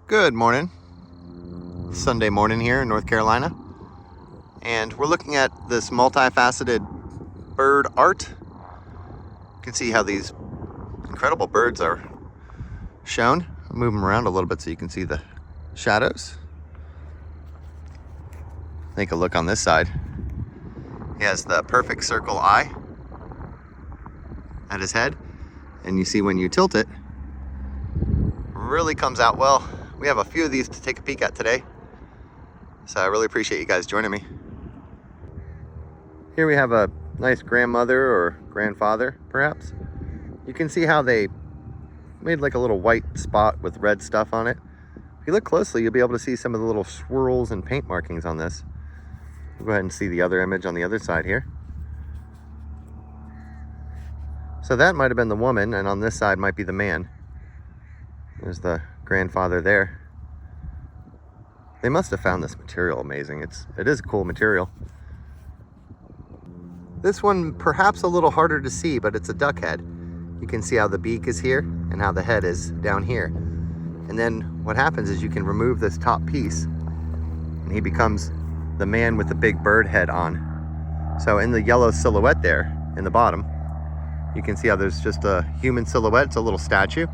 Good morning. Sunday morning here in North Carolina. And we're looking at this multifaceted bird art. You can see how these incredible birds are shown. I'll move them around a little bit so you can see the shadows. Take a look on this side. He has the perfect circle eye at his head. And you see when you tilt it, really comes out well. We have a few of these to take a peek at today. So I really appreciate you guys joining me. Here we have a nice grandmother or grandfather, perhaps. You can see how they made like a little white spot with red stuff on it. If you look closely, you'll be able to see some of the little swirls and paint markings on this. We'll go ahead and see the other image on the other side here. So that might have been the woman, and on this side might be the man. There's the grandfather there. They must have found this material amazing. It is a cool material. This one perhaps a little harder to see, but it's a duck head. You can see how the beak is here and how the head is down here. And then what happens is you can remove this top piece and he becomes the man with the big bird head on. So in the yellow silhouette there in the bottom, you can see how there's just a human silhouette. It's a little statue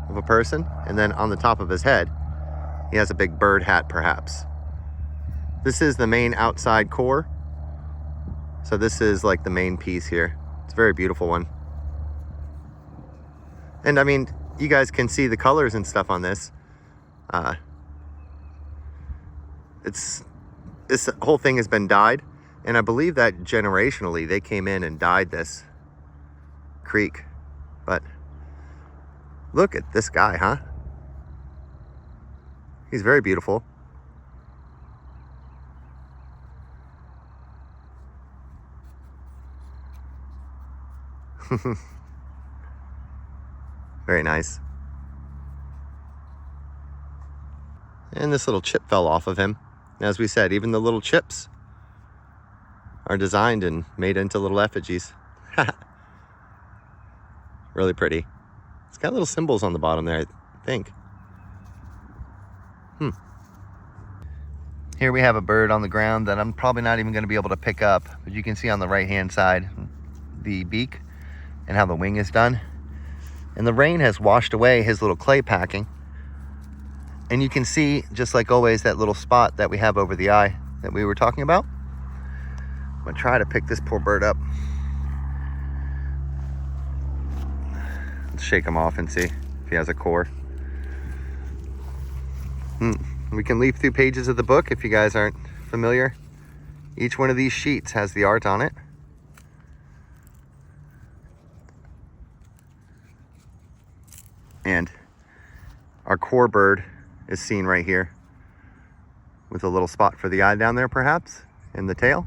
of a person, and then on the top of his head he has a big bird hat perhaps. This is the main outside core, so this is like the main piece here. It's a very beautiful one, and I mean, you guys can see the colors and stuff on this. This whole thing has been dyed, and I believe that generationally they came in and dyed this creek. But look at this guy, huh? He's very beautiful. Very nice. And this little chip fell off of him. As we said, even the little chips are designed and made into little effigies. Really pretty. It's got little symbols on the bottom there, I think. Here we have a bird on the ground that I'm probably not even going to be able to pick up, but you can see on the right hand side the beak and how the wing is done. And the rain has washed away his little clay packing. And you can see, just like always, that little spot that we have over the eye that we were talking about. I'm going to try to pick this poor bird up. Let's shake him off and see if he has a core. We can leaf through pages of the book if you guys aren't familiar. Each one of these sheets has the art on it. And our core bird is seen right here with a little spot for the eye down there perhaps, in the tail.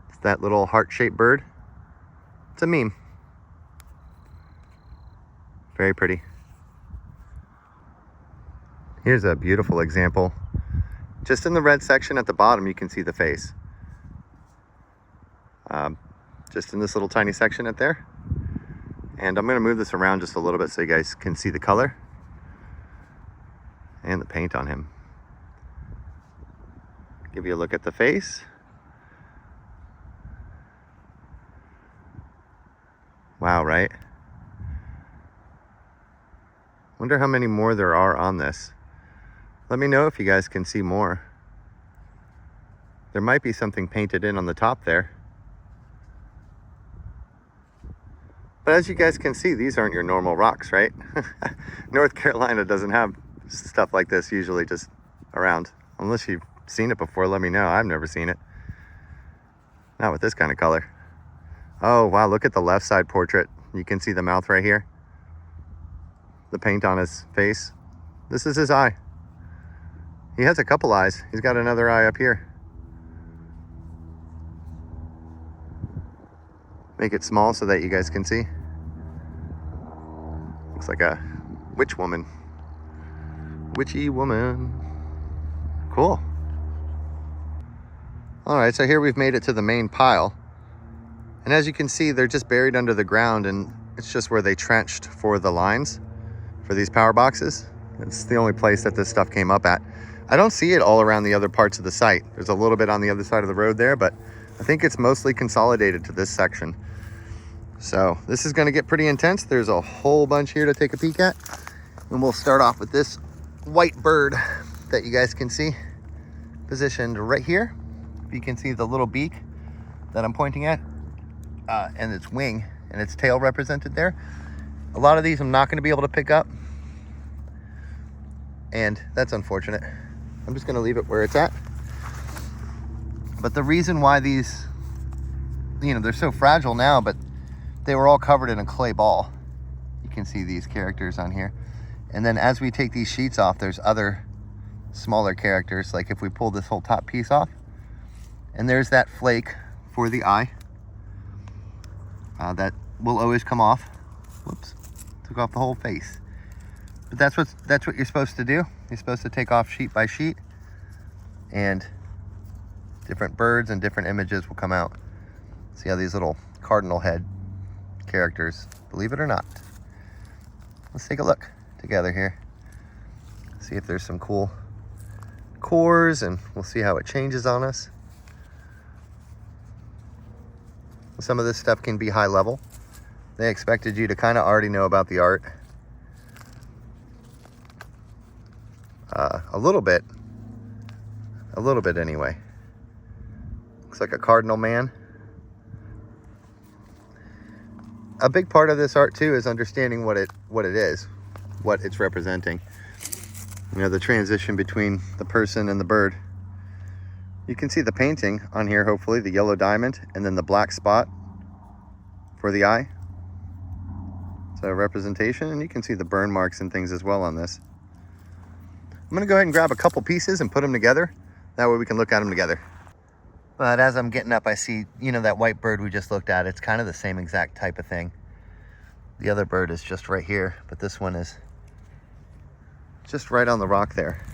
It's that little heart-shaped bird. It's a meme. Very pretty. Here's a beautiful example. Just in the red section at the bottom, you can see the face. Just in this little tiny section at there. And I'm going to move this around just a little bit so you guys can see the color and the paint on him. Give you a look at the face. Wow, right? Wonder how many more there are on this. Let me know if you guys can see more. There might be something painted in on the top there. But as you guys can see, these aren't your normal rocks, right? North Carolina doesn't have stuff like this usually just around. Unless you've seen it before, let me know. I've never seen it. Not with this kind of color. Oh, wow, look at the left side portrait. You can see the mouth right here. The paint on his face. This is his eye. He has a couple eyes. He's got another eye up here. Make it small so that you guys can see. Looks like a witch woman. Witchy woman. Cool. All right, so here we've made it to the main pile. And as you can see, they're just buried under the ground, and it's just where they trenched for the lines for these power boxes. It's the only place that this stuff came up at. I don't see it all around the other parts of the site. There's a little bit on the other side of the road there, but I think it's mostly consolidated to this section. So this is going to get pretty intense. There's a whole bunch here to take a peek at. And we'll start off with this white bird that you guys can see positioned right here. You can see the little beak that I'm pointing at, and its wing and its tail represented there. A lot of these I'm not going to be able to pick up, and that's unfortunate. I'm just going to leave it where it's at. But the reason why these, they're so fragile now, but they were all covered in a clay ball. You can see these characters on here. And then as we take these sheets off, there's other smaller characters. Like if we pull this whole top piece off, and there's that flake for the eye. That will always come off. Whoops, took off the whole face. But that's what you're supposed to do. You're supposed to take off sheet by sheet, and different birds and different images will come out. See how these little cardinal head characters, believe it or not. Let's take a look together here. See if there's some cool cores, and we'll see how it changes on us. Some of this stuff can be high level. They expected you to kind of already know about the art. A little bit anyway. Looks like a cardinal man. A big part of this art too is understanding what it is, what it's representing. The transition between the person and the bird. You can see the painting on here, hopefully, the yellow diamond, and then the black spot for the eye. So representation, and you can see the burn marks and things as well on this. I'm gonna go ahead and grab a couple pieces and put them together. That way we can look at them together. But as I'm getting up, I see, that white bird we just looked at. It's kind of the same exact type of thing. The other bird is just right here, but this one is just right on the rock there.